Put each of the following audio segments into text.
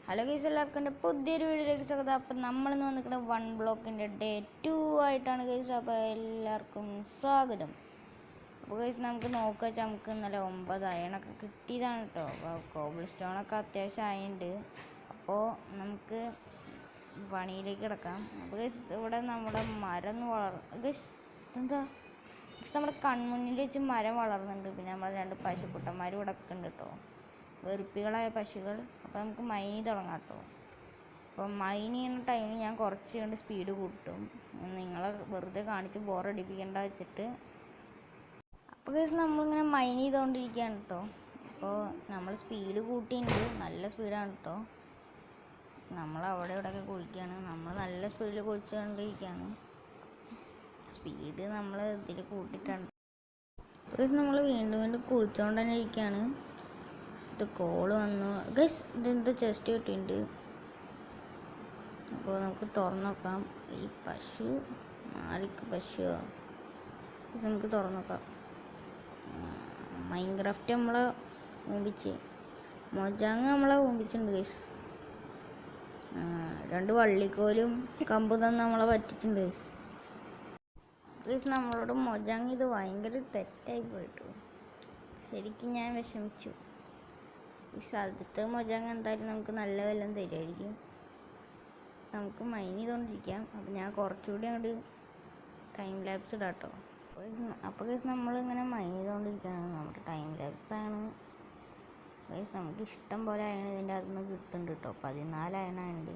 Hello guys, എല്ലാവർക്കും എൻ്റെ പുതിയൊരു വീഡിയോയിലേക്ക് സ്വാഗതം. അപ്പം നമ്മളിന്ന് വന്നിരിക്കുന്നത് 1 ബ്ലോക്കിൻ്റെ ഡേ 2 ആയിട്ടാണ് ഗൈസ്. അപ്പോൾ എല്ലാവർക്കും സ്വാഗതം. അപ്പോൾ ഗൈസ് നമുക്ക് നോക്കുക വെച്ചാൽ നമുക്ക് ഇന്നലെ 9 അയണൊക്കെ കിട്ടിയതാണ് കേട്ടോ. അപ്പോൾ കോബിൾ സ്റ്റോണൊക്കെ അത്യാവശ്യം ആയുണ്ട്. അപ്പോൾ നമുക്ക് പണിയിലേക്ക് കിടക്കാം. അപ്പോൾ ഗൈസ് ഇവിടെ നമ്മുടെ മരം ഗൈസ് എന്താ ഗൈസ് നമ്മുടെ കൺമുന്നിൽ വെച്ച് മരം വളർന്നുണ്ട്. പിന്നെ നമ്മൾ 2 പശുക്കുട്ടന്മാരും ഇവിടെ ഒക്കെ ഉണ്ട് കേട്ടോ, വെറുപ്പികളായ പശുക്കൾ. അപ്പോൾ നമുക്ക് മൈനി തുടങ്ങാം കേട്ടോ. അപ്പോൾ മൈനി ചെയ്യുന്ന ടൈമിൽ ഞാൻ കുറച്ച് കൊണ്ട് സ്പീഡ് കൂട്ടും, നിങ്ങളെ വെറുതെ കാണിച്ച് ബോറടിപ്പിക്കേണ്ട വെച്ചിട്ട്. അപ്പോൾ കേസ് നമ്മളിങ്ങനെ മൈനി ചെയ്തുകൊണ്ടിരിക്കുകയാണ് കേട്ടോ. അപ്പോൾ നമ്മൾ സ്പീഡ് കൂട്ടിയിട്ടുണ്ട്, നല്ല സ്പീഡാണ് കേട്ടോ. നമ്മൾ അവിടെ ഇവിടെയൊക്കെ കുളിക്കുകയാണ്, നമ്മൾ നല്ല സ്പീഡിൽ കുളിച്ചുകൊണ്ടിരിക്കുകയാണ്. സ്പീഡ് നമ്മൾ ഇതിൽ കൂട്ടിയിട്ടാണ്. കേസ് നമ്മൾ വീണ്ടും വീണ്ടും കുളിച്ചുകൊണ്ട് തന്നെ ഇരിക്കുകയാണ്. ഇത് കോള് വന്നു ഗൈസ്, ഇതെന്താ ചെസ്റ്റ് കിട്ടിയിട്ടുണ്ട്. അപ്പോൾ നമുക്ക് തുറന്നു നോക്കാം. ഈ പശു മാറിക്ക് പശു നമുക്ക് തുറന്നു നോക്കാം. മൈൻക്രാഫ്റ്റ് നമ്മളെ ഊമ്പിച്ച് മൊജാങ് നമ്മളെ ഊമ്പിച്ചിട്ടുണ്ട് ഗൈസ്. 2 വള്ളിക്കോലും കമ്പ് തന്ന് നമ്മളെ പറ്റിച്ചിട്ടുണ്ട് ഗൈസ്. ഗൈസ് നമ്മളോട് മൊജാങ് ഇത് ഭയങ്കര തെറ്റായി പോയിട്ടു. ശരിക്കും ഞാൻ വിഷമിച്ചു. ഈ സ്ഥലത്ത് മൊജാങ് എന്തായാലും നമുക്ക് നല്ല വല്ലതും തരുമായിരിക്കും. നമുക്ക് മൈൻ ചെയ്തുകൊണ്ടിരിക്കാം. അപ്പോൾ ഞാൻ കുറച്ചുകൂടി അങ്ങോട്ട് ടൈം ലാപ്സ് ഇടാം കേട്ടോ. അപ്പോൾ ഗൈസ് നമ്മളിങ്ങനെ മൈൻ ചെയ്തുകൊണ്ടിരിക്കുകയാണ്. നമ്മുടെ ടൈം ലാപ്സ് ആണ് ഗൈസ്. നമുക്ക് ഇഷ്ടം പോലെ അയൺ ഇതിൻ്റെ അകത്ത് നിന്ന് കിട്ടുന്നുണ്ട് കേട്ടോ. 14 അയണുണ്ട്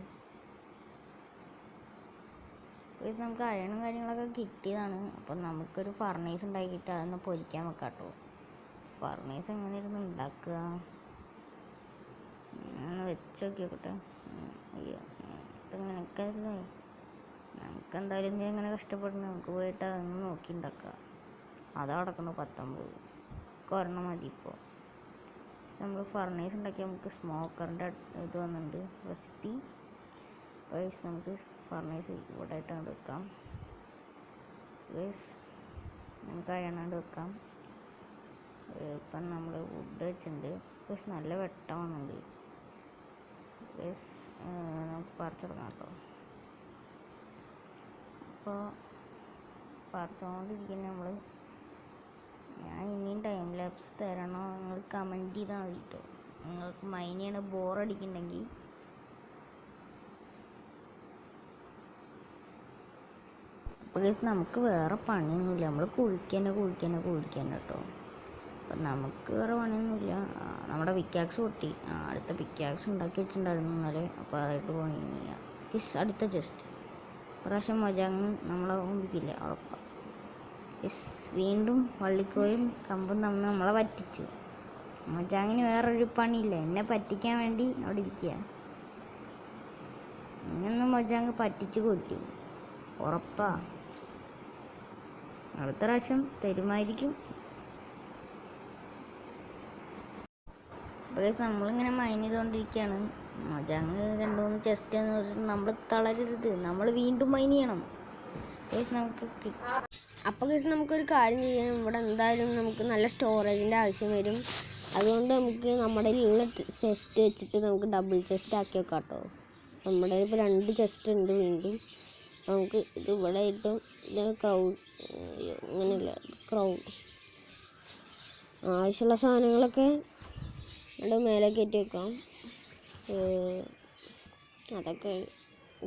ഗൈസ്. നമുക്ക് അയണും കാര്യങ്ങളൊക്കെ കിട്ടിയതാണ്. അപ്പം നമുക്കൊരു ഫർണേസ് ഉണ്ടാക്കിയിട്ട് അതൊന്ന് പൊരിക്കാൻ വെക്കാം കേട്ടോ. ഫർണേസ് എങ്ങനെ ഇരുന്ന് ഉണ്ടാക്കുക ഒന്ന് വെച്ച് നോക്കിയോട്ടെ. അയ്യോ, ഇതങ്ങനെയൊക്കെ അല്ലേ. നമുക്കെന്തായാലും എന്തെങ്കിലും ഇങ്ങനെ കഷ്ടപ്പെടുന്നു, നമുക്ക് പോയിട്ട് അതൊന്ന് നോക്കി ഉണ്ടാക്കുക. അതാ കിടക്കണം 19 ഒരെണ്ണം മതി. ഇപ്പോൾ നമ്മൾ ഫർണേസ് ഉണ്ടാക്കിയാൽ നമുക്ക് സ്മോക്കറിൻ്റെ ഇത് വന്നിട്ടുണ്ട് റെസിപ്പി. വൈസ് നമുക്ക് ഫർണേസ് ഇവിടെ ആയിട്ടാണ് വെക്കാം. വൈസ് നമുക്ക് അയണാണ്ട് വെക്കാം. ഇപ്പം നമ്മൾ വുഡ് വെച്ചിട്ടുണ്ട്. വൈസ് നല്ല വെട്ടം വന്നിട്ടുണ്ട്. വൈസ് നമുക്ക് പറിച്ചു തുടങ്ങാം കേട്ടോ. അപ്പോൾ പറിച്ചുകൊണ്ടിരിക്കുന്ന നമ്മൾ ഞാൻ ഇനിയും ടൈം ലാപ്സ് തരണോ നിങ്ങൾ കമൻറ്റ് ചെയ്താൽ മതി കേട്ടോ. നിങ്ങൾക്ക് മൈനിയാണ് ബോറടിക്കുന്നുണ്ടെങ്കിൽ. അപ്പോൾ ഗൈസ് നമുക്ക് വേറെ പണിയൊന്നുമില്ല, നമ്മൾ കുഴിക്കാൻ കേട്ടോ. അപ്പം നമുക്ക് വേറെ പണിയൊന്നുമില്ല. നമ്മുടെ പിക്കാക്സ് പൊട്ടി, അടുത്ത പിക്കാക്സ് ഉണ്ടാക്കി വെച്ചിട്ടുണ്ടായിരുന്നു ഇന്നലെ. അപ്പോൾ അതായിട്ട് പണിയൊന്നുമില്ല. ഗൈസ് അടുത്ത ചെസ്റ്റ് പ്രാവശ്യം മൊജാങ് നമ്മളെ ഒമ്പിക്കില്ല ഉറപ്പാണ്. ഗൈസ് വീണ്ടും വള്ളിക്കോയും കമ്പും തമ്മിൽ നമ്മളെ പറ്റിച്ചു. മൊജാങ്ങിന് വേറൊരു പണിയില്ല, എന്നെ പറ്റിക്കാൻ വേണ്ടി അവിടെ ഇരിക്കുക. ഇങ്ങനൊന്നും മൊജാങ് പറ്റിച്ച് കൊല്ലും ഉറപ്പാ. അടുത്ത പ്രാവശ്യം തരുമായിരിക്കും. അപ്പോൾ ഗൈസ് നമ്മളിങ്ങനെ മൈൻ ചെയ്തുകൊണ്ടിരിക്കുകയാണ്. മൊജാങ് 2-3 ചെസ്റ്റ് എന്ന് പറഞ്ഞിട്ട് നമ്മൾ തളരരുത്, നമ്മൾ വീണ്ടും മൈൻ ചെയ്യണം ഗൈസ്. നമുക്ക് അപ്പോൾ ഗൈസ് നമുക്കൊരു കാര്യം ചെയ്യാം. ഇവിടെ എന്തായാലും നമുക്ക് നല്ല സ്റ്റോറേജിൻ്റെ ആവശ്യം വരും. അതുകൊണ്ട് നമുക്ക് നമ്മുടെ ഉള്ള ചെസ്റ്റ് വെച്ചിട്ട് നമുക്ക് ഡബിൾ ചെസ്റ്റ് ആക്കി വെക്കാം കേട്ടോ. നമ്മുടെ ഇപ്പോൾ 2 ചെസ്റ്റ് ഉണ്ട് വീണ്ടും. നമുക്ക് ഇത് ഇവിടെ ആയിട്ടും ഇത് അങ്ങനെയല്ല ആവശ്യമുള്ള സാധനങ്ങളൊക്കെ ഇവിടെ മേലെ കയറ്റി വെക്കാം. അതൊക്കെ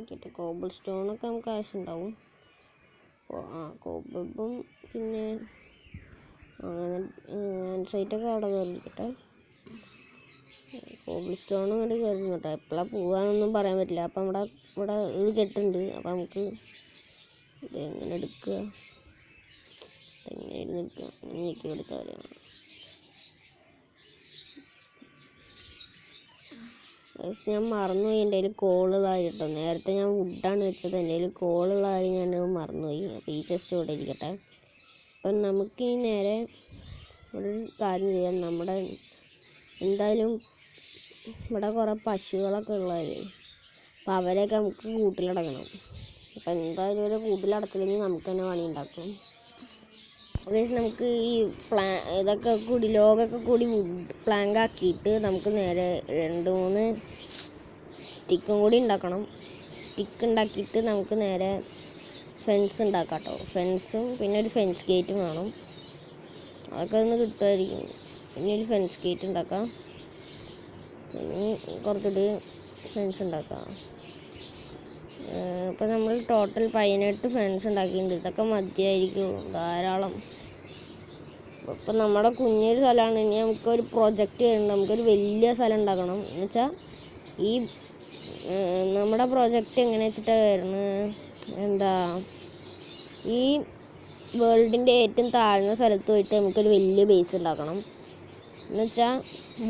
കിട്ടും. കോബിൾ സ്റ്റോണൊക്കെ നമുക്ക് ആവശ്യമുണ്ടാവും. കോബിളും പിന്നെ സൈറ്റൊക്കെ അവിടെ കയറിയിരിക്കട്ടെ. കോബിൾ സ്റ്റോണും ഇങ്ങോട്ട് കയറി കേട്ടോ. എപ്പോഴാണ് പോകാനൊന്നും പറയാൻ പറ്റില്ല. അപ്പം ഇവിടെ ഇത് കെട്ടുണ്ട്. അപ്പം നമുക്ക് ഇതെങ്ങനെ എടുക്കുക, ഇതെങ്ങനെ ഇരുന്ന് എടുക്കുക, നീക്കി എടുത്താൽ ഞാൻ മറന്നുപോയി. എൻ്റെ കയ്യിൽ കോളുള്ളതായി കേട്ടോ. നേരത്തെ ഞാൻ വുഡാണ് വെച്ചത്, എൻ്റെ കയ്യിൽ കോളുള്ളതായി ഞാൻ മറന്നുപോയി. അപ്പോൾ ഈ ചെസ്റ്റ് ഇവിടെ ഇരിക്കട്ടെ. അപ്പം നമുക്ക് ഈ നേരെ ഒരു കാര്യം ചെയ്യാം. നമ്മുടെ എന്തായാലും ഇവിടെ കുറേ പശുക്കളൊക്കെ ഉള്ളതല്ലേ, അപ്പോൾ അവരെയൊക്കെ നമുക്ക് കൂട്ടിലടക്കണം. അപ്പം എന്തായാലും ഒരു കൂട്ടിലടച്ചില്ലെങ്കിൽ നമുക്ക് തന്നെ പണി ഉണ്ടാക്കും. അതായത് നമുക്ക് ഈ ഇതൊക്കെ കൂടി ലോഗൊക്കെ കൂടി പ്ലാങ്ക് ആക്കിയിട്ട് നമുക്ക് നേരെ 2-3 സ്റ്റിക്കും കൂടി ഉണ്ടാക്കണം. സ്റ്റിക്ക് ഉണ്ടാക്കിയിട്ട് നമുക്ക് നേരെ ഫെൻസ് ഉണ്ടാക്കാം കേട്ടോ. ഫെൻസും പിന്നെ ഒരു ഫെൻസ് ഗേറ്റും വേണം. അതൊക്കെ ഒന്ന് കിട്ടുമായിരിക്കും. ഇനി ഒരു ഫെൻസ് ഗേറ്റ് ഉണ്ടാക്കാം. ഇനി കുറച്ചുകൂടി ഫെൻസ് ഉണ്ടാക്കാം. അപ്പോൾ നമ്മൾ ടോട്ടൽ 18 ഫെൻസ് ഉണ്ടാക്കിയിട്ടുണ്ട്. ഇതൊക്കെ മതിയായിരിക്കും, ധാരാളം. ഇപ്പം നമ്മുടെ കുഞ്ഞൊരു സ്ഥലമാണ്. ഇനി നമുക്കൊരു പ്രൊജക്റ്റ് ചെയ്യുന്നുണ്ട്. നമുക്കൊരു വലിയ സ്ഥലം ഉണ്ടാക്കണം. എന്ന് വെച്ചാൽ ഈ നമ്മുടെ പ്രൊജക്റ്റ് എങ്ങനെ വെച്ചിട്ടാണ് വരുന്നത്, എന്താ, ഈ വേൾഡിൻ്റെ ഏറ്റവും താഴ്ന്ന സ്ഥലത്ത് പോയിട്ട് നമുക്കൊരു വലിയ ബേസ് ഉണ്ടാക്കണം. എന്ന് വെച്ചാൽ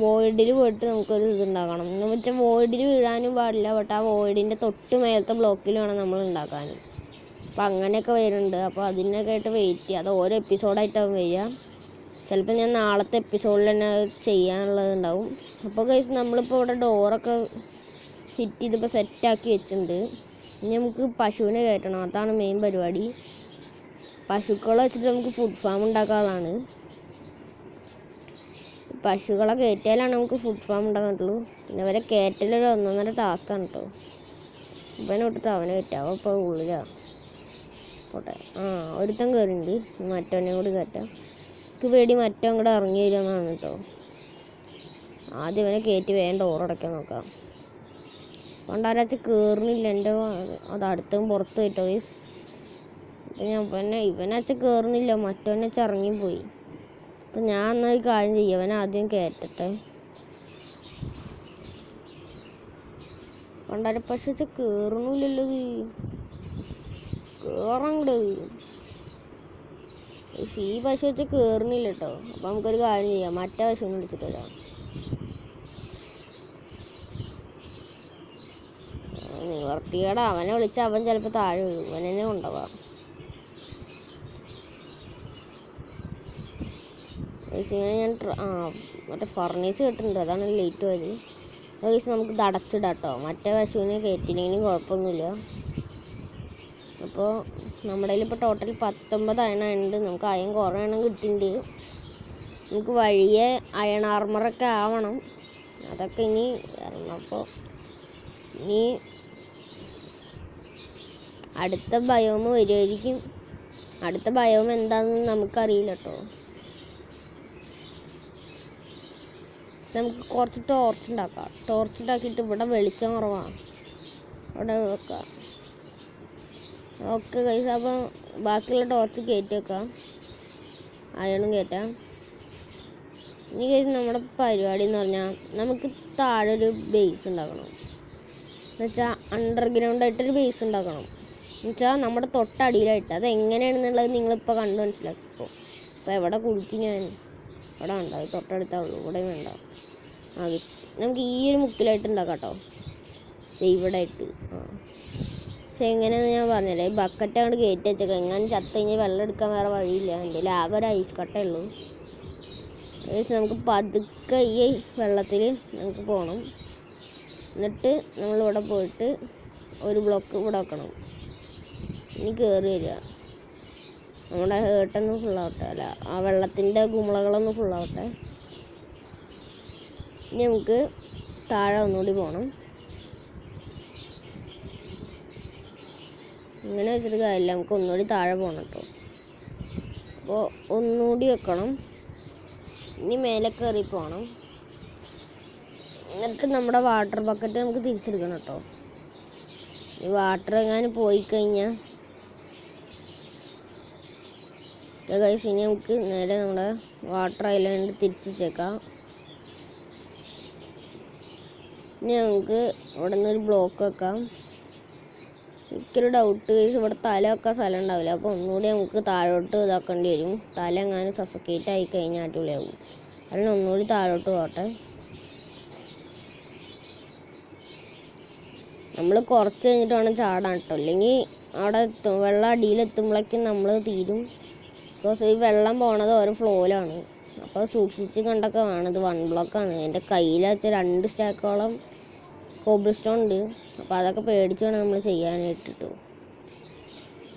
വോയിഡിൽ പോയിട്ട് നമുക്കൊരു ഇതുണ്ടാക്കണം. എന്ന് വെച്ചാൽ വോയിഡിൽ വീഴാനും പാടില്ല. ബട്ട് ആ വോയിഡിൻ്റെ തൊട്ട് മേലത്തെ ബ്ലോക്കിൽ വേണം നമ്മൾ ഉണ്ടാക്കാൻ. അപ്പോൾ അങ്ങനെയൊക്കെ വരുന്നുണ്ട്. അപ്പോൾ അതിനൊക്കെ ആയിട്ട് വെയിറ്റ് ചെയ്യുക. അത് ഓരോ എപ്പിസോഡായിട്ടാവും വരിക. ചിലപ്പോൾ ഞാൻ നാളത്തെ എപ്പിസോഡിൽ തന്നെ ചെയ്യാനുള്ളതുണ്ടാവും. അപ്പോൾ ഗൈസ് നമ്മളിപ്പോൾ ഇവിടെ ഡോറൊക്കെ ഫിറ്റ് ചെയ്തിപ്പോൾ സെറ്റാക്കി വെച്ചിട്ടുണ്ട്. ഇനി നമുക്ക് പശുവിനെ കയറ്റണം. അതാണ് മെയിൻ പരിപാടി. പശുക്കളെ വെച്ചിട്ട് നമുക്ക് ഫുഡ് ഫാം ഉണ്ടാക്കാതാണ്. പശുക്കളെ കയറ്റിയാലാണ് നമുക്ക് ഫുഡ് ഫാം ഉണ്ടാക്കാനുള്ളൂ. പിന്നെ അവരെ കയറ്റലൊരു 1.5 ടാസ്ക്കാണ് കേട്ടോ. ഇവനെ വിട്ടിട്ട് അവനെ കയറ്റാം. അപ്പോൾ ഉള്ളിലാണ് പോട്ടെ. ഒരുത്തൻ കയറിയിട്ടുണ്ട്. മറ്റവനെ കൂടി കയറ്റാം. എനിക്ക് പേടി മറ്റവൻ കൂടെ ഇറങ്ങി വരുമെന്നാണ് കേട്ടോ. ആദ്യം ഇവനെ കയറ്റി വേഗം ഡോറടയ്ക്കാൻ നോക്കാം. പണ്ടാരാച്ച കയറുന്നില്ല. എൻ്റെ അത് അടുത്തും പുറത്ത് പോയിട്ടോ ഗൈസ്. ഇവനച്ച കയറുന്നില്ല. മറ്റവനച്ച ഇറങ്ങിപ്പോയി. അപ്പം ഞാൻ എന്നാൽ ഒരു കാര്യം ചെയ്യാം, അവനെ ആദ്യം കയറ്റട്ടെ. പണ്ടാര പശു വെച്ചാൽ കയറണില്ലല്ലോ. കയറങ്ങട് ഈ പശു വെച്ചാൽ കയറണില്ല കേട്ടോ. അപ്പം നമുക്കൊരു കാര്യം ചെയ്യാം, മറ്റേ പശുവിനെ വിളിച്ചിട്ട് വരാം. നിവർത്തികേടാ, അവനെ വിളിച്ചാൽ അവൻ ചിലപ്പോൾ താഴെ വീഴും. അവനെന്നെ കൊണ്ടുപോകാം. ഞാൻ മറ്റേ ഫർണീസ് കേട്ടിട്ടുണ്ട്, അതാണ് ലേറ്റ് പോയത്. ഗൈസ് നമുക്ക് ഇത് അടച്ചിടാം കേട്ടോ. മറ്റേ പശുവിനെ കയറ്റില്ലെങ്കിലും കുഴപ്പമൊന്നുമില്ല. അപ്പോൾ നമ്മുടെ കയ്യിൽ ഇപ്പോൾ ടോട്ടൽ 19 അയണുണ്ട്. നമുക്ക് അയൺ കുറേ എണ്ണം കിട്ടിയിട്ടുണ്ട്. നമുക്ക് വഴിയെ അയൺ ആർമറൊക്കെ ആവണം. അതൊക്കെ ഇനി വരണം. അപ്പോൾ ഇനി അടുത്ത ബയോമ് വരുമായിരിക്കും. അടുത്ത ബയോം എന്താണെന്ന് നമുക്കറിയില്ല കേട്ടോ. നമുക്ക് കുറച്ച് ടോർച്ച് ഉണ്ടാക്കാം. ടോർച്ച് ഉണ്ടാക്കിയിട്ട് ഇവിടെ വെളിച്ചം കുറവാണ്, അവിടെ വെക്കാം. ഓക്കെ ഗൈസ്, അപ്പം ബാക്കിയുള്ള ടോർച്ച് കയറ്റി വെക്കാം. അയണും കയറ്റാം. ഇനി ഗൈസ് നമ്മുടെ പരിപാടി എന്ന് പറഞ്ഞാൽ നമുക്ക് താഴെ ഒരു ബേസ് ഉണ്ടാക്കണം. എന്നുവെച്ചാൽ അണ്ടർഗ്രൗണ്ടായിട്ടൊരു ബേസ് ഉണ്ടാക്കണം. എന്നുവെച്ചാൽ നമ്മുടെ തൊട്ടടിയിലായിട്ട്. അത് എങ്ങനെയാണെന്നുള്ളത് നിങ്ങളിപ്പോൾ കണ്ടു മനസ്സിലാക്കിപ്പോൾ. അപ്പോൾ എവിടെ കുളിക്കും ഞാൻ? ഇവിടെ ഉണ്ടാവും, തൊട്ടടുത്തുള്ളൂ. ഇവിടെ വേണ്ട. നമുക്ക് ഈ ഒരു മുക്കിലായിട്ട് ഉണ്ടാക്കാം കേട്ടോ. ഇവിടെ ആയിട്ട്. പക്ഷെ എങ്ങനെയാണെന്ന് ഞാൻ പറഞ്ഞല്ലേ, ബക്കറ്റ് അങ്ങോട്ട് കയറ്റി വെച്ചേക്കാം. എങ്ങനെ ചത്ത് കഴിഞ്ഞാൽ വെള്ളം എടുക്കാൻ വേറെ വഴിയില്ല. എൻ്റെ ആകെ ഒരു ഐസ് കട്ടേ ഉള്ളൂ. നമുക്ക് പതുക്കെ ഈ വെള്ളത്തിൽ നമുക്ക് പോകണം. എന്നിട്ട് നമ്മളിവിടെ പോയിട്ട് ഒരു ബ്ലോക്ക് ഇവിടെ വെക്കണം. ഇനി കയറി വരിക. നമ്മുടെ ഹേർട്ടൊന്നും ഫുള്ളാവട്ടെ. അല്ല, ആ വെള്ളത്തിൻ്റെ കുമിളകളൊന്നും ഫുള്ളാവട്ടെ. ഇനി നമുക്ക് താഴെ ഒന്നുകൂടി പോകണം. ഇങ്ങനെ വെച്ചിട്ട് കാര്യമില്ല, നമുക്ക് ഒന്നുകൂടി താഴെ പോകണം കേട്ടോ. അപ്പോൾ ഒന്നുകൂടി വെക്കണം. ഇനി മേലെ കയറി പോകണം. എന്നിട്ട് നമ്മുടെ വാട്ടർ ബക്കറ്റ് നമുക്ക് തിരിച്ചെടുക്കണം കേട്ടോ. ഈ വാട്ടർ എങ്ങാനും പോയി കഴിഞ്ഞാൽ ഗൈസ്, ഇനി നമുക്ക് നേരെ നമ്മുടെ വാട്ടർ ഐലൻഡ് തിരിച്ചു വെച്ചേക്കാം. ഇനി നമുക്ക് ഇവിടെ നിന്നൊരു ബ്ലോക്ക് വെക്കാം. എനിക്കൊരു ഡൗട്ട് ഗൈസ്, ഇവിടെ തല വെക്കാൻ സ്ഥലം ഉണ്ടാവില്ല. അപ്പോൾ ഒന്നുകൂടി നമുക്ക് താഴോട്ട് ഇതാക്കേണ്ടി വരും. തല എങ്ങാനും സഫക്കേറ്റ് ആയി കഴിഞ്ഞാൽ അടിപൊളിയാവും. അതിന് ഒന്നുകൂടി താഴോട്ട് പോകട്ടെ. നമ്മൾ കുറച്ച് കഴിഞ്ഞിട്ട് വേണം ചാടാൻ കേട്ടോ. അല്ലെങ്കിൽ അവിടെ വെള്ളം അടിയിലെത്തുമ്പോഴേക്കും നമ്മൾ തീരും. ബിക്കോസ് ഈ വെള്ളം പോണത് ഓരോ ഫ്ലോയിലാണ്. അപ്പോൾ സൂക്ഷിച്ച് കണ്ടൊക്കെ വേണം. ഇത് 1 ബ്ലോക്കാണ്. എൻ്റെ കയ്യിൽ വെച്ച 2 സ്റ്റാക്കോളം കോബിൾ സ്റ്റോൺ ഉണ്ട്. അപ്പോൾ അതൊക്കെ പേടിച്ച് വേണം നമ്മൾ ചെയ്യാനായിട്ടിട്ടോ.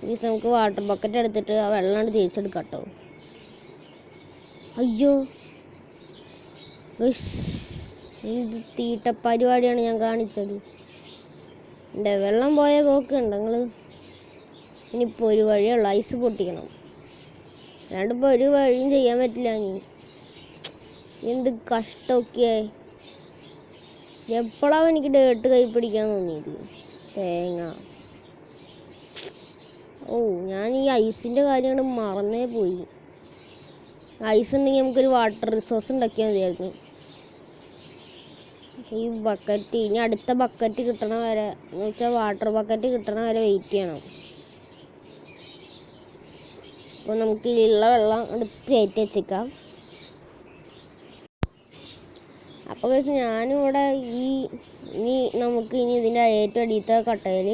മീൻസ് നമുക്ക് വാട്ടർ ബക്കറ്റ് എടുത്തിട്ട് ആ വെള്ളം തിരിച്ചെടുക്കാം കേട്ടോ. അയ്യോ, ഇത് തീട്ട പരിപാടിയാണ് ഞാൻ കാണിച്ചത്. എൻ്റെ വെള്ളം പോയ പോക്കുണ്ട് നിങ്ങൾ. ഇനിയിപ്പോൾ ഒരു വഴിയുള്ളൂ, ഐസ് പൊട്ടിക്കണം. അല്ലാണ്ടിപ്പോൾ ഒരു വഴിയും ചെയ്യാൻ പറ്റില്ല. നീ എന്ത് കഷ്ടമൊക്കെ. എപ്പോഴാണ് എനിക്ക് ഡേട്ട് കൈ പിടിക്കാൻ തോന്നിയത്. തേങ്ങ. ഓ, ഞാൻ ഈ ഐസിൻ്റെ കാര്യം കൊണ്ട് മറന്നേ പോയി. ഐസ് ഉണ്ടെങ്കിൽ നമുക്കൊരു വാട്ടർ റിസോഴ്സ് ഉണ്ടാക്കിയാൽ മതിയായിരുന്നു. ഈ ബക്കറ്റ്, ഇനി അടുത്ത ബക്കറ്റ് കിട്ടണ വരെ, എന്ന് വെച്ചാൽ വാട്ടർ ബക്കറ്റ് കിട്ടണ വരെ വെയിറ്റ് ചെയ്യണം. അപ്പോൾ നമുക്ക് ഇതിലുള്ള വെള്ളം എടുത്ത് കയറ്റി വെച്ചേക്കാം. അപ്പോൾ ഞാനിവിടെ നമുക്ക് ഇനി ഇതിൻ്റെ ഏറ്റവും അടിയത്തെ കട്ടയിൽ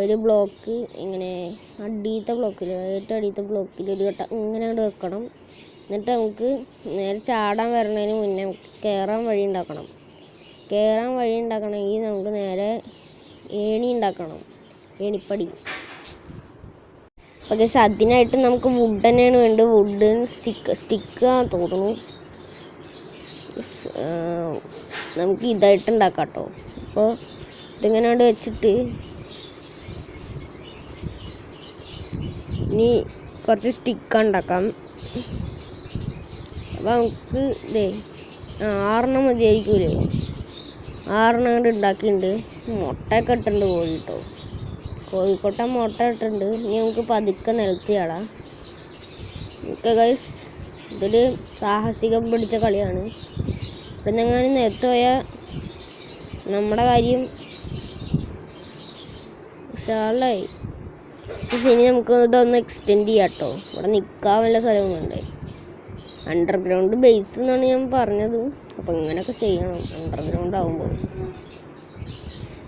ഒരു ബ്ലോക്ക് ഇങ്ങനെ ഏറ്റവും അടിയത്തെ ബ്ലോക്കിൽ ഒരു കട്ട ഇങ്ങനെ കൊണ്ട് വെക്കണം. എന്നിട്ട് നമുക്ക് നേരെ ചാടാൻ വരണതിന് മുന്നേ കയറാൻ വഴി ഉണ്ടാക്കണമെങ്കിൽ നമുക്ക് നേരെ ഏണി ഉണ്ടാക്കണം, ഏണിപ്പടി. അപ്പോൾ അതിനായിട്ട് നമുക്ക് വുഡ് തന്നെയാണ് വേണ്ടത്. വുഡ് സ്റ്റിക്കാന്ന് തോന്നുന്നു. നമുക്ക് ഇതായിട്ട് ഉണ്ടാക്കാം കേട്ടോ. അപ്പോൾ ഇതിങ്ങനെ കൊണ്ട് വെച്ചിട്ട് ഇനി കുറച്ച് സ്റ്റിക്ക് ഉണ്ടാക്കാം. അപ്പോൾ നമുക്ക് 6 മതിയായിരിക്കൂലേ. 6 കൊണ്ട് ഉണ്ടാക്കിയിട്ടുണ്ട്. മുട്ടയൊക്കെ ഇട്ടിട്ടുണ്ട് കോഴി കേട്ടോ. കോഴിക്കോട്ട മുട്ട ഇട്ടിട്ടുണ്ട്. ഇനി നമുക്ക് പതുക്കെ നിലത്ത് ചാടാം. ഓക്കെ ഗൈസ്, ഇതൊരു സാഹസികം പിടിച്ച കളിയാണ്. ഇവിടെ നിന്നെങ്ങാനും നിലത്ത് പോയാൽ നമ്മുടെ കാര്യം ഉഷാറായി. ഇനി നമുക്ക് ഇതൊന്ന് എക്സ്റ്റെൻഡ് ചെയ്യാം കേട്ടോ. ഇവിടെ നിൽക്കാൻ വല്ല സ്ഥലമൊന്നുണ്ട്. അണ്ടർഗ്രൗണ്ട് ബേസ് എന്നാണ് ഞാൻ പറഞ്ഞത്. അപ്പം ഇങ്ങനെയൊക്കെ ചെയ്യണം അണ്ടർഗ്രൗണ്ട് ആകുമ്പോൾ.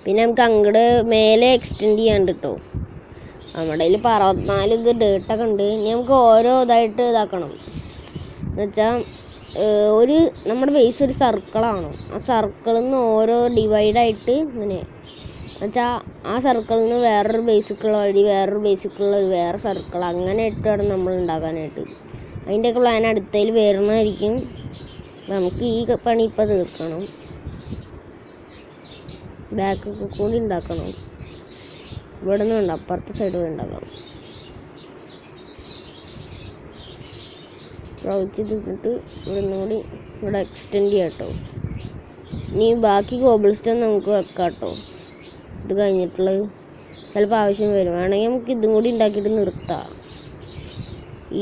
പിന്നെ നമുക്ക് അങ്ങോട്ട് മേലെ എക്സ്റ്റെൻഡ് ചെയ്യാണ്ട് കേട്ടോ. നമ്മുടെ കയ്യിൽ 64 ഇത് ഡേട്ടൊക്കെ ഉണ്ട്. ഇനി നമുക്ക് ഓരോ ഇതായിട്ട് ഇതാക്കണം. എന്നുവെച്ചാൽ നമ്മുടെ ബേസ് ഒരു സർക്കിളാണ്. ആ സർക്കിളിൽ നിന്ന് ഓരോ ഡിവൈഡായിട്ട് ഇങ്ങനെ, എന്നുവെച്ചാൽ ആ സർക്കിളിൽ നിന്ന് വേറൊരു ബേസിക്കുള്ള വഴി, വേറൊരു ബേസിക്കുള്ള വേറെ സർക്കിൾ, അങ്ങനെ ഇട്ട് വേണം നമ്മൾ ഉണ്ടാക്കാനായിട്ട്. അതിൻ്റെയൊക്കെ പ്ലാൻ അടുത്തതിൽ വരുന്നതായിരിക്കും. നമുക്ക് ഈ പണി ഇപ്പോൾ തീർക്കണം. ബാക്കൊക്കെ കൂടി ഉണ്ടാക്കണം. ഇവിടെ നിന്ന് ഉണ്ട്, അപ്പുറത്തെ സൈഡ് പോയി ഉണ്ടാക്കാം. ക്രൗച്ച് തിന്നിട്ട് ഇവിടെ എക്സ്റ്റെൻഡ് ചെയ്യാം കേട്ടോ. ഇനി ബാക്കി കോബിൾ സ്റ്റോൺ നമുക്ക് വെക്കാം കേട്ടോ. ഇത് കഴിഞ്ഞിട്ടുള്ളത് ചിലപ്പോൾ ആവശ്യം വരും. വേണമെങ്കിൽ നമുക്ക് ഇതും കൂടി ഉണ്ടാക്കിയിട്ട് നിർത്താം.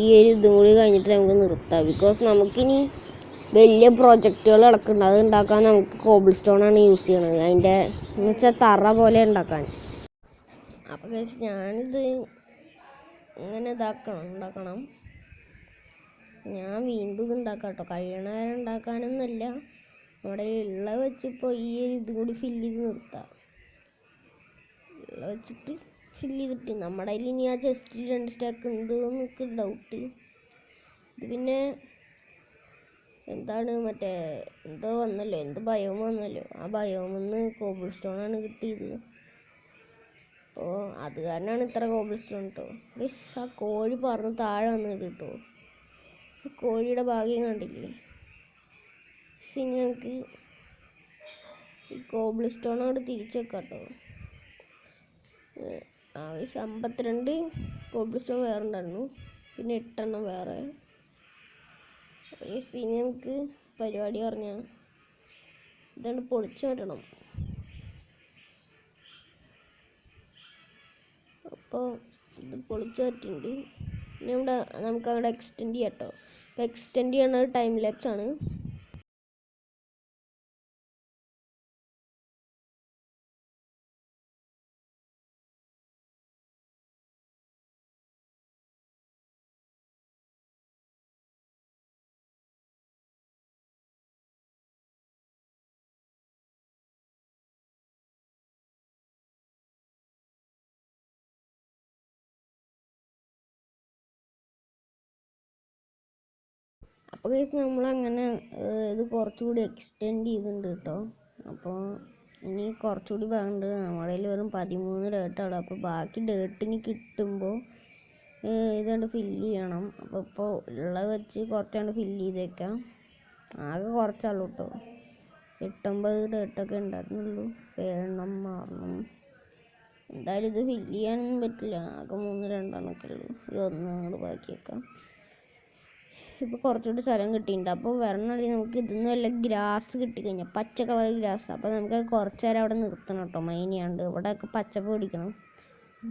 ഈ ഒരു ഇതും കൂടി കഴിഞ്ഞിട്ട് നമുക്ക് നിർത്താം. ബിക്കോസ് നമുക്കിനി വലിയ പ്രോജക്റ്റുകൾ നടക്കുന്നുണ്ട്. അത് ഉണ്ടാക്കാൻ നമുക്ക് കോബിൾ സ്റ്റോണാണ് യൂസ് ചെയ്യണത്. അതിൻ്റെ എന്ന് വെച്ചാൽ തറ പോലെ ഉണ്ടാക്കാൻ. അപ്പോൾ ഞാനിത് ഇങ്ങനെ ഉണ്ടാക്കണം. ഞാൻ വീണ്ടും ഇത് ഉണ്ടാക്കാം കേട്ടോ. കഴിയണ നേരം ഉണ്ടാക്കാനൊന്നുമല്ല, നമ്മുടെ ഉള്ള വെച്ചിപ്പോൾ ഈ ഒരു ഇതും കൂടി ഫില്ല് ചെയ്ത് നിർത്താം. ഉള്ള വെച്ചിട്ട് ഫില്ല് ചെയ്തിട്ട് നമ്മുടെ കയ്യിൽ ഇനി ആ ചെസ്റ്റിൽ 2 സ്റ്റാക്ക് ഉണ്ട് എന്നൊക്കെ ഡൗട്ട്. ഇത് പിന്നെ എന്താണ് എന്തോ വന്നല്ലോ, ബയോം വന്നല്ലോ. ആ ബയോമിൽ നിന്ന് കോബിൾ സ്റ്റോണാണ് കിട്ടിയത്. അപ്പോൾ അത് കാരണമാണ് ഇത്ര കോബിൾ സ്റ്റോൺ കേട്ടോ. ആ കോഴി പറന്ന് താഴെ വന്നിട്ട് കേട്ടോ. കോഴിയുടെ ഭാഗ്യം കണ്ടില്ലേ. ഇനി നമുക്ക് ഈ കോബിൾ സ്റ്റോണോട് തിരിച്ചു വെക്കാം കേട്ടോ. 52 കോബിൾ സ്റ്റോൺ വേറെ ഉണ്ടായിരുന്നു, പിന്നെ 8 എണ്ണം വേറെ. ഇനി നമുക്ക് പരിപാടി പറഞ്ഞാൽ ഇതാണ് പൊളിച്ചു മാറ്റണം. അപ്പോൾ ഇത് പൊളിച്ചു മാറ്റിയിട്ടുണ്ട്. ഇനി നമുക്ക് അങ്ങോട്ട് എക്സ്റ്റെൻഡ് ചെയ്യാം കേട്ടോ. അപ്പോൾ എക്സ്റ്റെൻഡ് ചെയ്യണത് ടൈം ലാപ്സ് ആണ്. അപ്പോൾ നമ്മളങ്ങനെ ഇത് കുറച്ചുകൂടി എക്സ്റ്റെൻഡ് ചെയ്തിട്ടുണ്ട് കേട്ടോ. അപ്പോൾ ഇനി കുറച്ചുകൂടി വേണ്ട. നമ്മുടെ കയ്യിൽ വെറും 13 ഡേട്ടാണ്. അപ്പോൾ ബാക്കി ഡേട്ടിന് കിട്ടുമ്പോൾ ഇതുകൊണ്ട് ഫില്ല് ചെയ്യണം. അപ്പോൾ ഇപ്പോൾ ഉള്ളത് വെച്ച് കുറച്ചാണ്ട് ഫില്ല് ചെയ്തേക്കാം. ആകെ കുറച്ചാളും കേട്ടോ. 8-9 ഡേട്ടൊക്കെ ഉണ്ടായിരുന്നുള്ളൂ. 7 മാറണം. എന്തായാലും ഇത് ഫില്ല് ചെയ്യാനൊന്നും പറ്റില്ല, ആകെ 3-2 ഉള്ളൂ. ഈ ഒന്ന് അങ്ങോട്ട് ബാക്കിയേക്കാം. ഇപ്പോൾ കുറച്ചുകൂടി സ്ഥലം കിട്ടിയിട്ടുണ്ട്. അപ്പോൾ വരണവഴി നമുക്ക് ഇതിന്ന് വല്ല ഗ്രാസ് കിട്ടിക്കഴിഞ്ഞാൽ പച്ച കളർ ഗ്രാസ്, അപ്പോൾ നമുക്ക് കുറച്ച് നേരം അവിടെ നിർത്തണം കേട്ടോ. മൈനിയാണ്ട് ഇവിടെയൊക്കെ പച്ചപ്പ് പിടിക്കണം.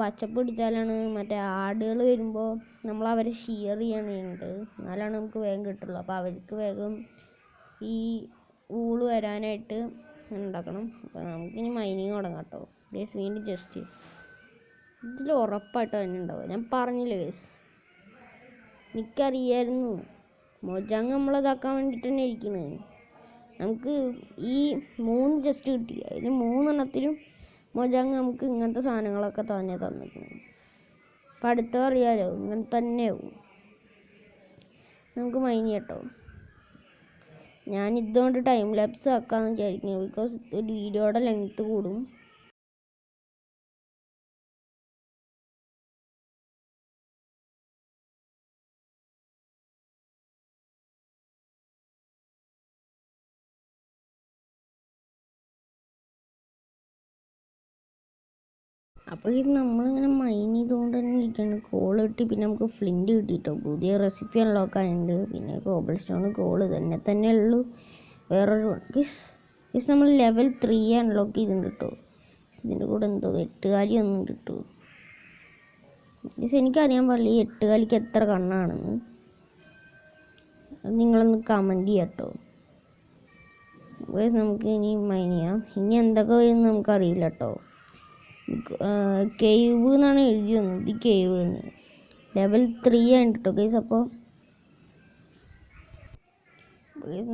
പച്ചപ്പ് പിടിച്ചാലാണ് മറ്റേ ആടുകൾ വരുമ്പോൾ നമ്മൾ അവരെ ഷിയർ ചെയ്യണുണ്ട്, എന്നാലാണ് നമുക്ക് വേഗം കിട്ടുള്ളൂ. അപ്പോൾ അവർക്ക് വേഗം ഈ ഊള് വരാനായിട്ട് ഉണ്ടാക്കണം. അപ്പോൾ നമുക്കിനി മൈനിങ് തുടങ്ങാം കേട്ടോ ഗേസ്. വീണ്ടും ജസ്റ്റ് ഇതിൽ ഉറപ്പായിട്ട് തന്നെ ഉണ്ടാവും, ഞാൻ പറഞ്ഞില്ലേ ഗേസ്. എനിക്കറിയായിരുന്നു മൊജാങ് നമ്മളിതാക്കാൻ വേണ്ടിയിട്ട് തന്നെ ഇരിക്കുന്നത്. നമുക്ക് ഈ 3 ജസ്റ്റ് കിട്ടി, അതിൽ 3 മൊജാങ് നമുക്ക് ഇങ്ങനത്തെ സാധനങ്ങളൊക്കെ തന്നെ തന്നിരിക്കുന്നു. അപ്പം അടുത്ത അറിയാലോ ഇങ്ങനെ തന്നെയാവും. നമുക്ക് മൈൻ കേട്ടോ. ഞാൻ ഇതുകൊണ്ട് ടൈം ലാപ്സ് ആക്കാമെന്ന് വിചാരിക്കുന്നു, ബിക്കോസ് വീഡിയോയുടെ ലെങ്ത്ത് കൂടും. അപ്പോൾ ഇത് നമ്മളിങ്ങനെ മൈൻ ചെയ്തുകൊണ്ട് തന്നെ ഇരിക്കുകയാണ്. കോൾ കിട്ടി, പിന്നെ നമുക്ക് ഫ്ലിൻറ്റ് കിട്ടിയിട്ടോ. പുതിയ റെസിപ്പി അൺലോക്ക് ആയിട്ടുണ്ട്. പിന്നെ കോബിൾ സ്റ്റോൺ കോള് തന്നെ ഉള്ളൂ. വേറൊരു ഗിസ് നമ്മൾ ലെവൽ 3 അൺലോക്ക് ചെയ്തിട്ടുണ്ട് കേട്ടോ. ഇതിൻ്റെ കൂടെ എന്തോ 8 കാലി ഒന്നും കിട്ടൂ. ഗിസ് എനിക്കറിയാൻ പാടില്ല ഈ 8 കാലിക്ക് എത്ര കണ്ണാണെന്ന്. അത് നിങ്ങളൊന്ന് കമൻറ്റ് ചെയ്യാം കേട്ടോ. ഗിസ് നമുക്ക് ഇനി മൈൻ ചെയ്യാം. ഇനി എന്തൊക്കെ വരുമെന്ന് നമുക്കറിയില്ല കേട്ടോ. കേവ് എന്നാണ് എഴുതി വന്നത്, ഈ കേവ് എന്ന്. ലെവൽ 3 ആണ് കേട്ടോ ഗൈസ്. അപ്പോൾ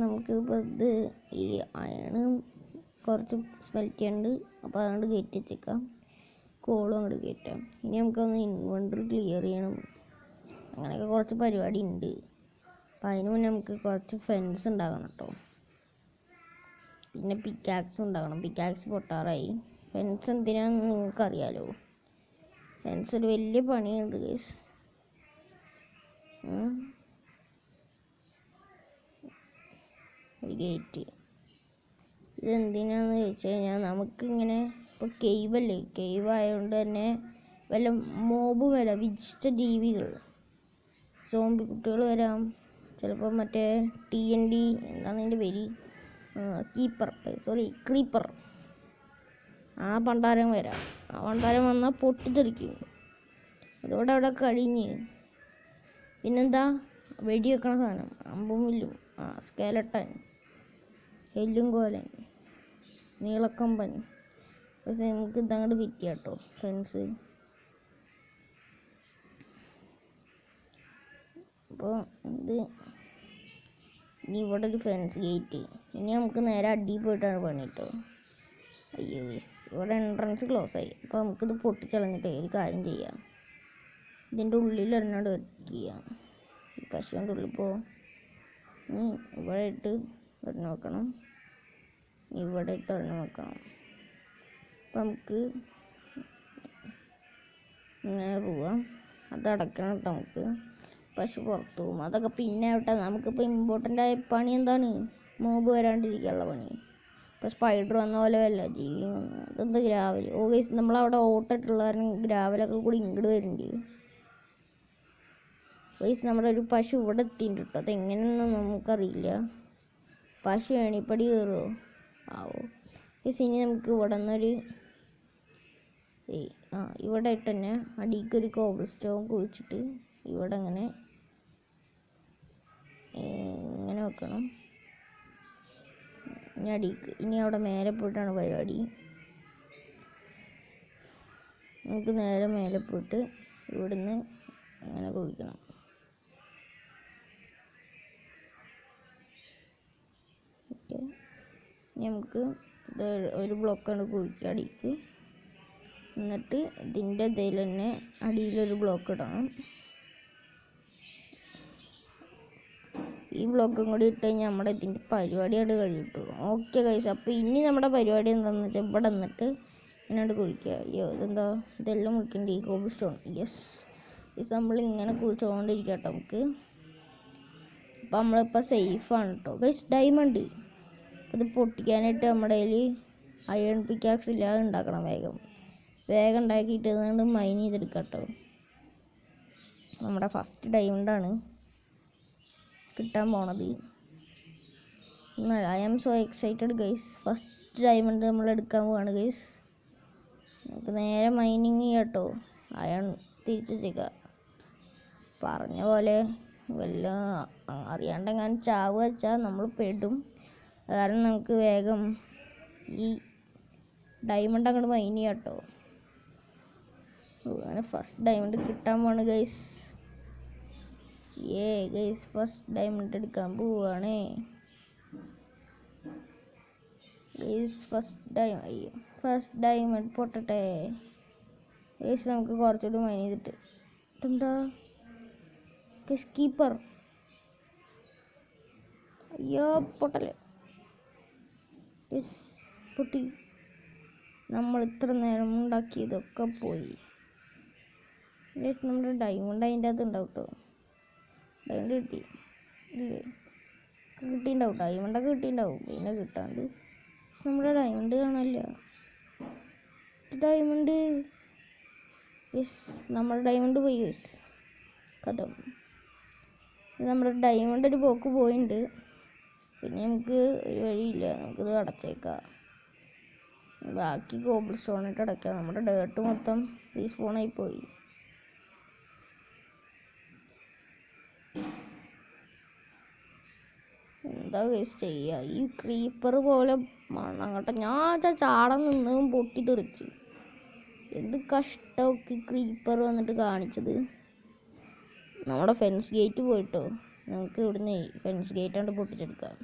നമുക്ക് ഇപ്പോൾ ഇത് ഈ അയണ് കുറച്ച് സ്മെൽറ്റ് ഉണ്ട്, അപ്പോൾ അതുകൊണ്ട് കയറ്റി വെച്ചേക്കാം. കോളും അങ്ങോട്ട് കയറ്റാം. ഇനി നമുക്കൊന്ന് ഇൻവെൻറ്ററി ക്ലിയർ ചെയ്യണം. അങ്ങനെയൊക്കെ കുറച്ച് പരിപാടി ഉണ്ട്. അപ്പോൾ അതിന് മുന്നേ നമുക്ക് കുറച്ച് ഫെൻസ് ഉണ്ടാക്കണം കേട്ടോ. പിന്നെ പിക്കാക്സ് ഉണ്ടാക്കണം. പിക്കാക്സ് പൊട്ടാറായി. ഫെൻസ് എന്തിനാണെന്ന് നിങ്ങൾക്കറിയാലോ. ഫെൻസ് ഒരു വലിയ പണിയുണ്ട് ഗൈസ്. ഒരു ഗേറ്റ് ഇതെന്തിനാന്ന് ചോദിച്ചു കഴിഞ്ഞാൽ നമുക്കിങ്ങനെ ഇപ്പോൾ കേവല്ലേ, കേവ് ആയതുകൊണ്ട് തന്നെ വല്ല മോബ് വരാം, വിജിഷ്ട ജീവികൾ, സോംബി കുട്ടികൾ വരാം. ചിലപ്പോൾ മറ്റേ TND എന്താണ് അതിൻ്റെ പേര്, ക്രീപ്പർ, ആ പണ്ടാരം വരാം. ആ പണ്ടാരം വന്നാൽ പൊട്ടിത്തെറിക്കും. അതോടെ അവിടെ കഴിഞ്ഞ്. പിന്നെന്താ വെടി വെക്കണ സാധനം, അമ്പും വില്ലും, സ്കെലട്ടൻ, എല്ലും കോലൻ, നീളക്കമ്പൻ. പക്ഷെ നമുക്ക് ഇതങ്ങോട്ട് ഫിറ്റ് ചെയ്യാം കേട്ടോ ഫെൻസ്. അപ്പോൾ ഇത് ഇനി ഇവിടെ ഒരു ഫെൻസ് ഗേറ്റ്. ഇനി നമുക്ക് നേരെ അടിയിൽ പോയിട്ടാണ് പണി കേട്ടോ. അയ്യോ ഇവിടെ എൻട്രൻസ് ക്ലോസ് ആയി. അപ്പോൾ നമുക്കിത് പൊട്ടിച്ചളഞ്ഞിട്ടേ ഒരു കാര്യം ചെയ്യാം. ഇതിൻ്റെ ഉള്ളിൽ ഒരെണ്ണോട് വെക്കാം. ഈ പശുവിൻ്റെ ഉള്ളിൽ ഇപ്പോൾ ഇവിടെ ഇട്ട് ഒരെണ്ണം വെക്കണം, ഇവിടെ ഇട്ട് ഒരെണ്ണം വെക്കണം. അപ്പം നമുക്ക് ഇങ്ങനെ പോവാം. അത് അടയ്ക്കണം കേട്ടോ. നമുക്ക് പശു പുറത്ത് പോകും. അതൊക്കെ പിന്നെ ആവട്ടെ. നമുക്കിപ്പോൾ ഇമ്പോർട്ടൻ്റ് ആയ പണി എന്താണ്, മോബ് വരാണ്ടിരിക്കാനുള്ള പണി. ഇപ്പോൾ സ്പൈഡർ വന്ന പോലെ വല്ല ജീവി വന്ന് അതെന്താ ഗ്രാവൽ. ഗൈസ് നമ്മളവിടെ ഓട്ടിട്ടുള്ള കാരണം ഗ്രാവലൊക്കെ കൂടി ഇങ്ങോട്ട് വരുന്നുണ്ട്. ഗൈസ് നമ്മുടെ ഒരു പശു ഇവിടെ എത്തിയിട്ടുണ്ട് കേട്ടോ. അതെങ്ങനെയൊന്നും നമുക്കറിയില്ല. പശു ഏണിപ്പടി കയറുമോ ആവോ. ഗൈസ് ഇനി നമുക്ക് ഇവിടെ നിന്നൊരു ഇവിടെ ഇട്ട് തന്നെ അടിക്കൊരു കോബിൾ സ്റ്റോൺ കുഴിച്ചിട്ട് ഇവിടെ ഇങ്ങനെ വെക്കണം. ഇനി അടിക്ക്, ഇനി അവിടെ മേലെ പോയിട്ടാണ് പരിപാടി. നമുക്ക് നേരെ മേലെ പോയിട്ട് ഇവിടുന്ന് അങ്ങനെ കുഴിക്കണം. ഓക്കെ, നമുക്ക് ഒരു ബ്ലോക്കാണ് കുഴിക്കുക അടിക്ക്. എന്നിട്ട് ഇതിൻ്റെ ഇതിൽ തന്നെ അടിയിലൊരു ബ്ലോക്ക് ഇടണം. ഈ ബ്ലോക്കും കൂടി ഇട്ട് കഴിഞ്ഞാൽ നമ്മുടെ ഇതിൻ്റെ പരിപാടിയായിട്ട് കഴിയിട്ടു. ഓക്കെ ഗൈസ്, അപ്പോൾ ഇനി നമ്മുടെ പരിപാടി എന്താണെന്ന് വെച്ചാൽ ഇവിടെ നിന്നിട്ട് ഇങ്ങോട്ട് കുഴിക്കുക. അയ്യോ ഇതെന്താ ഇതെല്ലാം മുറിക്കേണ്ടി ഈ കോബിൾ സ്റ്റോൺ. യെസ് നമ്മളിങ്ങനെ കുഴിച്ചുകൊണ്ടിരിക്കുക കേട്ടോ നമുക്ക്. അപ്പോൾ നമ്മളിപ്പോൾ സേഫാണ് കേട്ടോ ഗൈസ്. ഡയമണ്ട് അത് പൊട്ടിക്കാനായിട്ട് നമ്മുടെ കയ്യിൽ അയൺ പിക്കാക്സ് ഇല്ലാതെ ഉണ്ടാക്കണം വേഗം. വേഗം ഉണ്ടാക്കിയിട്ട് അതുകൊണ്ട് മൈൻ ചെയ്തെടുക്കാം കേട്ടോ. നമ്മുടെ ഫസ്റ്റ് ഡയമണ്ടാണ് കിട്ടാൻ പോണത്. I am so excited guys. First diamond നമ്മൾ എടുക്കാൻ പോവാണ് ഗൈസ്. നമുക്ക് നേരെ മൈനിങ് ചെയ്യാം കേട്ടോ. അയൺ തിരിച്ച് വെച്ചേക്കാം. പറഞ്ഞ പോലെ വല്ല അറിയാണ്ടെങ്ങാനും ചാവ് വെച്ചാൽ നമ്മൾ പെടും. കാരണം നമുക്ക് വേഗം ഈ ഡയമണ്ട് അങ്ങോട്ട് മൈൻ ചെയ്യാം കേട്ടോ. അങ്ങനെ ഫസ്റ്റ് ഡയമണ്ട് കിട്ടാൻ പോവാണ് ഗൈസ്. ഗൈസ് ഫസ്റ്റ് ഡയമണ്ട് എടുക്കാൻ പോവാണേ ഗൈസ്. ഫസ്റ്റ് ഡയമണ്ട് പൊട്ടട്ടെ ഗൈസ്. നമുക്ക് കുറച്ചുകൂടി മൈൻ ചെയ്തിട്ട് ഇതെന്താ കീപ്പർ. അയ്യോ പൊട്ടല്ലേ ഗൈസ്, പൊട്ടി. നമ്മൾ ഇത്ര നേരം ഉണ്ടാക്കിയതൊക്കെ പോയി ഗൈസ്. നമ്മുടെ ഡയമണ്ട് അതിൻ്റെ അകത്ത് ഉണ്ടാവും കേട്ടോ. ഡയമണ്ട് കിട്ടിയിട്ടുണ്ടാവും. ഡയമണ്ടൊക്കെ കിട്ടിയിട്ടുണ്ടാവും. പിന്നെ കിട്ടാണ്ട് നമ്മുടെ ഡയമണ്ട് കാണാനില്ല. ഡയമണ്ട് യെസ്, നമ്മുടെ ഡയമണ്ട് പോയി യെസ്. കഥ നമ്മുടെ ഡയമണ്ട് ഒരു പോക്ക് പോയിട്ടുണ്ട്. പിന്നെ നമുക്ക് ഒരു വഴിയില്ല, നമുക്കിത് അടച്ചേക്കാം. ബാക്കി കോബിൾ സ്റ്റോണിട്ട് അടയ്ക്കാം. നമ്മുടെ ഡേർട്ട് മൊത്തം റീസ്പോണായി പോയി. എന്താ കേസ് ചെയ്യുക? ഈ ക്രീപ്പർ പോലെ മണ്ണങ്ങോട്ടെ ഞാൻ ചാടം നിന്നും പൊട്ടി തെറിച്ചു. എന്ത് കഷ്ടമൊക്കെ ക്രീപ്പർ വന്നിട്ട് കാണിച്ചത്. നമ്മുടെ ഫെൻസ് ഗേറ്റ് പോയിട്ടോ. നമുക്ക് ഇവിടുന്ന് ഫെൻസ് ഗേറ്റ് കൊണ്ട് പൊട്ടിച്ചെടുക്കാം.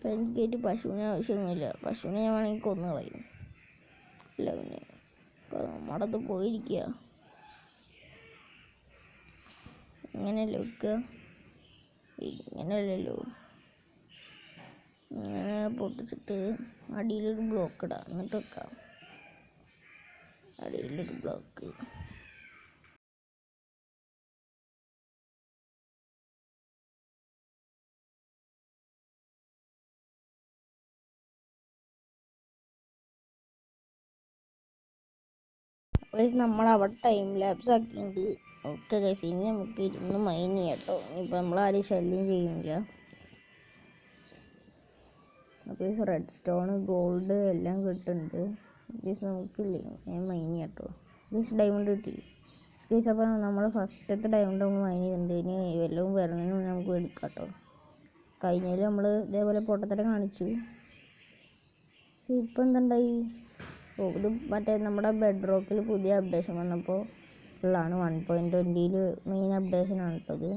ഫെൻസ് ഗേറ്റ് പശുവിന് ആവശ്യമൊന്നുമില്ല. പശുവിനെ ഞാൻ വേണമെങ്കിൽ കൊന്നു കളയും. ഇല്ല പിന്നെ ഇപ്പോൾ നമ്മുടെ അത് പോയിരിക്കുക. ഇങ്ങനെയല്ലേ വെക്കുക? ഇങ്ങനെയല്ലല്ലോ. ഇങ്ങനെ പൊട്ടിച്ചിട്ട് അടിയിലൊരു ബ്ലോക്ക് ഇടാം. എന്നിട്ട് വെക്കാം. അടിയിലൊരു ബ്ലോക്ക്. നമ്മൾ അവിടെ ടൈം ലാപ്സ് ആക്കിയിട്ടുണ്ട്. ഓക്കെ ഗൈസ്, ഇനി നമുക്ക് ഇരുന്ന് മൈൻ ചെയ്യാം കേട്ടോ. ഇനിയിപ്പോൾ നമ്മളാരും ശല്യം ചെയ്യുന്നില്ല. അപ്പോൾ ഈ റെഡ് സ്റ്റോൺ ഗോൾഡ് എല്ലാം കിട്ടുന്നുണ്ട്. ഗൈസ് നമുക്കില്ലേ ഞാൻ മൈൻ ചെയ്യാം കേട്ടോ. ഗൈസ് ഡയമണ്ട് കിട്ടി ഗൈസ്. അപ്പോൾ നമ്മൾ ഫസ്റ്റത്തെ ഡയമണ്ട് നമ്മൾ മൈൻ ചെയ്തിട്ടുണ്ട്. ഇനി വല്ലതും വരുന്നതിന് മുന്നേ നമുക്ക് എടുക്കാം കേട്ടോ. കഴിഞ്ഞാൽ നമ്മൾ ഇതേപോലെ പൊട്ടത്തരം കാണിച്ചു. ഇപ്പം എന്തുണ്ടായി? ഇത് മറ്റേ നമ്മുടെ ബെഡ് റോക്കിൽ പുതിയ അപ്ഡേഷൻ വന്നപ്പോൾ ഉള്ളതാണ്. 1.20 മെയിൻ അപ്ഡേഷനാണ് കേട്ടോ ഇത്.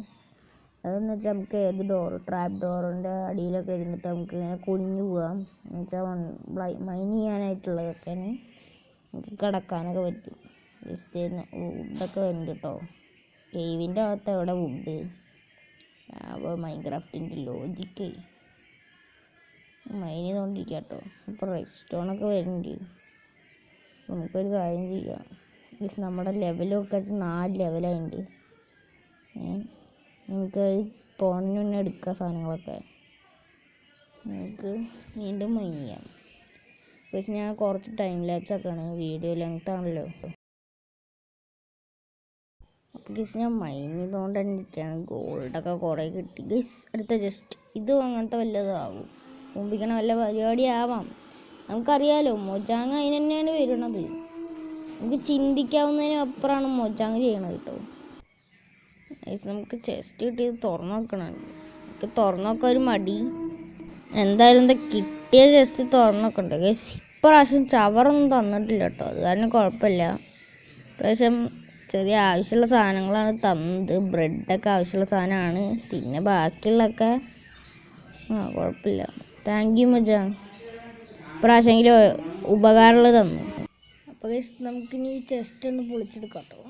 അതെന്ന് വെച്ചാൽ നമുക്ക് ഏത് ട്രാപ്പ് ഡോറിൻ്റെ അടിയിലൊക്കെ ഇരുന്നിട്ട് നമുക്ക് ഇങ്ങനെ കുനിഞ്ഞു പോകാം. എന്ന് വെച്ചാൽ മൈൻ ചെയ്യാനായിട്ടുള്ളതൊക്കെ നമുക്ക് കിടക്കാനൊക്കെ പറ്റും. ജസ്റ്റ് വുഡൊക്കെ വരുന്നുണ്ട് കേട്ടോ. കേവിൻ്റെ അകത്ത് എവിടെ വുഡ്? അപ്പോൾ മൈൻക്രാഫ്റ്റിൻ്റെ ലോജിക്ക് മൈൻ ചെയ്തുകൊണ്ടിരിക്കുക കേട്ടോ. അപ്പോൾ റെഡ് സ്റ്റോണൊക്കെ വരുന്നുണ്ട്. നമുക്കൊരു കാര്യം ചെയ്യാം. ജസ്റ്റ് നമ്മുടെ ലെവലൊക്കെ വെച്ച് 4 ലെവലായിട്ടുണ്ട്. നമുക്ക് പോണിന് മുന്നേ എടുക്കുക സാധനങ്ങളൊക്കെ. നമുക്ക് വീണ്ടും മൈൻ ചെയ്യാം. പക്ഷെ ഞാൻ കുറച്ച് ടൈം ലാപ്സ് ഒക്കെയാണ്. വീഡിയോ ലെങ്ത് ആണല്ലോ. അപ്പോൾ ഗൈസ് ഞാൻ മൈൻ ചെയ്തുകൊണ്ട് തന്നെ ഇരിക്കുകയാണ്. ഗോൾഡൊക്കെ കുറേ കിട്ടി ഗൈസ്. അടുത്ത ജസ്റ്റ് ഇതും അങ്ങനത്തെ വല്ലതാവും. മുമ്പിക്കണ വല്ല പരിപാടി ആവാം. നമുക്കറിയാലോ മൊജാങ് അതിന് തന്നെയാണ് വരുന്നത്. നമുക്ക് ചിന്തിക്കാവുന്നതിനും അപ്പുറമാണ് മൊജാങ് ചെയ്യണത് കേട്ടോ. നമുക്ക് ചെസ്റ്റ് കിട്ടിയത് തുറന്നു നോക്കണം. നമുക്ക് തുറന്നു നോക്കാൻ ഒരു മടി. എന്തായാലും എന്താ കിട്ടിയ ചെസ്റ്റ് തുറന്നു നോക്കണ്ട ഗൈസ്. ഇപ്രാവശ്യം ചവറൊന്നും തന്നിട്ടില്ല കേട്ടോ. അത് കാരണം കുഴപ്പമില്ല. ഇപ്രാവശ്യം ചെറിയ ആവശ്യമുള്ള സാധനങ്ങളാണ് തന്നത്. ബ്രെഡൊക്കെ ആവശ്യമുള്ള സാധനമാണ്. പിന്നെ ബാക്കിയുള്ളതൊക്കെ കുഴപ്പമില്ല. Thank you Mojang. ഇപ്രാവശ്യമെങ്കിലും ഉപകാരമുള്ളത് തന്നു. അപ്പോൾ ഗൈസ് നമുക്കിനി ഈ ചെസ്റ്റ് ഒന്ന് പൊളിച്ചെടുക്കാം കേട്ടോ.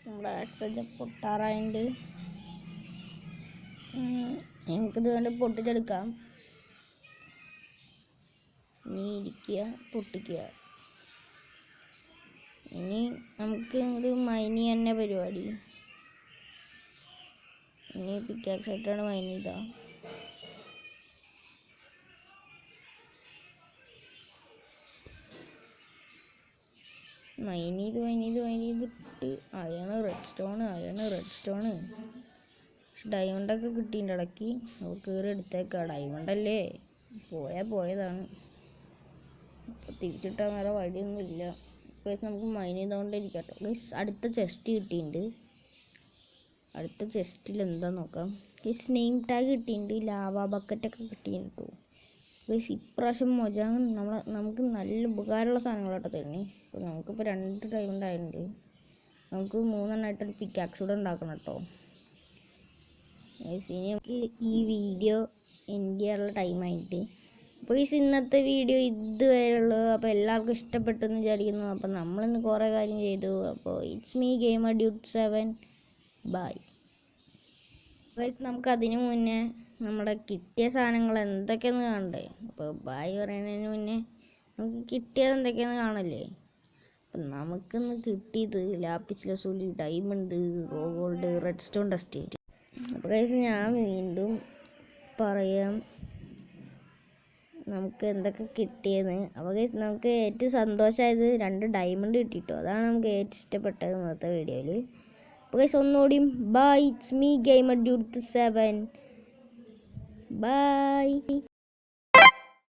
നമ്മുടെ ആക്സജ് പൊട്ടാറായിട്ട് നമുക്കിത് വേണ്ടി പൊട്ടിച്ചെടുക്കാം. ഇനി ഇരിക്കുക, പൊട്ടിക്കുക. ഇനി നമുക്ക് ഒരു മൈനി തന്നെ പരിപാടി. ഇനി പിക്കാക്സ് ആയിട്ടാണ് മൈൻ ചെയ്താൽ. മൈൻ ചെയ്തിട്ട് റെഡ് സ്റ്റോണ് ഡയമണ്ടൊക്കെ കിട്ടിയിട്ടുണ്ട് ഇടയ്ക്ക്. നമുക്ക് കയറി എടുത്തേക്കാം. ഡയമണ്ട് അല്ലേ, പോയതാണ്. അപ്പോൾ തിരിച്ചിട്ടാൻ വേറെ വഴിയൊന്നും ഇല്ല. ഇപ്പോൾ നമുക്ക് മൈൻ ചെയ്തുകൊണ്ടിരിക്കട്ടെ. അടുത്ത ചെസ്റ്റ് കിട്ടിയിട്ടുണ്ട്. അടുത്ത ചെസ്റ്റിൽ എന്താ നോക്കാം. നെയിം ടാഗ് കിട്ടിയിട്ടുണ്ട്. ലാവാ ബക്കറ്റൊക്കെ കിട്ടിയിട്ടുണ്ട് കേട്ടോ. ഇപ്രാവശ്യം മൊജാങ് നമുക്ക് നല്ല ഉപകാരമുള്ള സാധനങ്ങളാട്ടോ തരുന്നത്. അപ്പോൾ നമുക്കിപ്പോൾ 2 ഡയമണ്ട് ആയിട്ടുണ്ട്. നമുക്ക് 3 പിക്കാക്സ് കൂടെ ഉണ്ടാക്കണം കേട്ടോ. ഇനി നമുക്ക് ഈ വീഡിയോ എൻഡ് ചെയ്യാനുള്ള ടൈമായിട്ട്. അപ്പോൾ ഇന്നത്തെ വീഡിയോ ഇതുവരെയുള്ളൂ. അപ്പോൾ എല്ലാവർക്കും ഇഷ്ടപ്പെട്ടു എന്ന് വിചാരിക്കുന്നു. അപ്പോൾ നമ്മളിന്ന് കുറേ കാര്യം ചെയ്തു. അപ്പോൾ it's me gamer dude 7. Bye guys. നമുക്ക് അതിന് മുന്നേ നമ്മുടെ കിട്ടിയ സാധനങ്ങൾ എന്തൊക്കെയെന്ന് കാണണ്ടേ. അപ്പോൾ ബൈ പറയുന്നതിന് മുന്നേ നമുക്ക് കിട്ടിയത് എന്തൊക്കെയാണെന്ന് കാണല്ലേ. അപ്പം നമുക്കിന്ന് കിട്ടിയത് lapis lazuli, diamond, raw gold, red stone ഡസ്റ്റേറ്റ്. അപ്പോൾ ഗൈസ് ഞാൻ വീണ്ടും പറയാം നമുക്ക് എന്തൊക്കെ കിട്ടിയെന്ന്. അപ്പോൾ ഗൈസ് നമുക്ക് ഏറ്റവും സന്തോഷമായത് 2 ഡയമണ്ട് കിട്ടിയിട്ടോ. അതാണ് നമുക്ക് ഏറ്റവും ഇഷ്ടപ്പെട്ടത് ഇന്നത്തെ വീഡിയോയിൽ. അപ്പോൾ ഗൈസ് ഒന്നുകൂടിയും bye, it's me gamer dude 7. By.